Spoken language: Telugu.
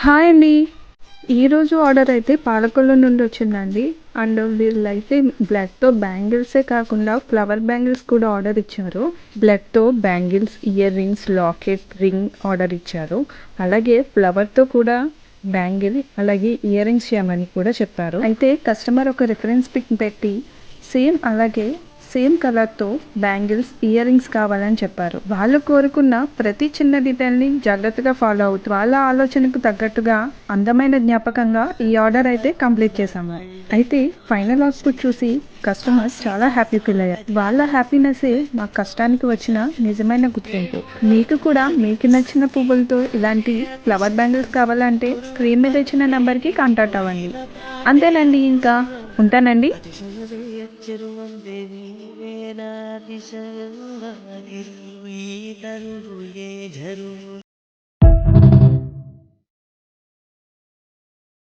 హాయ్ అండి. ఈరోజు ఆర్డర్ అయితే పాలకొల్లు నుండి వచ్చిందండి. అండ్ వీళ్ళైతే బ్లడ్‌తో బ్యాంగిల్సే కాకుండా ఫ్లవర్ బ్యాంగిల్స్ కూడా ఆర్డర్ ఇచ్చారు. బ్లడ్‌తో bangles, ear rings, locket, ring order ఇచ్చారు. అలాగే ఫ్లవర్‌తో కూడా బ్యాంగిల్, అలాగే ఇయర్ రింగ్స్ చేయమని కూడా చెప్పారు. అయితే కస్టమర్ ఒక రిఫరెన్స్ పిక్ పెట్టి సేమ్ కలర్‌తో బ్యాంగిల్స్, ఇయర్ రింగ్స్ కావాలని చెప్పారు. వాళ్ళు కోరుకున్న ప్రతి చిన్న డీటెయిల్‌ని జాగ్రత్తగా ఫాలో అవుతూ వాళ్ళ ఆలోచనకు తగ్గట్టుగా అందమైన జ్ఞాపకంగా ఈ ఆర్డర్ అయితే కంప్లీట్ చేశాము. అయితే ఫైనల్ అవుట్‌పుట్ చూసి కస్టమర్స్ చాలా హ్యాపీ ఫీల్ అయ్యారు. వాళ్ళ హ్యాపీనెస్సే మా కష్టానికి వచ్చిన నిజమైన గుర్తింపు. మీకు కూడా మీకు నచ్చిన పువ్వులతో ఇలాంటి ఫ్లవర్ బ్యాంగిల్స్ కావాలంటే స్క్రీన్ మీద ఇచ్చిన నెంబర్‌కి కాంటాక్ట్ అవ్వండి. అంతేనండి, ఇంకా ఉంటానండి. ఈ తనువు ఏ జరువు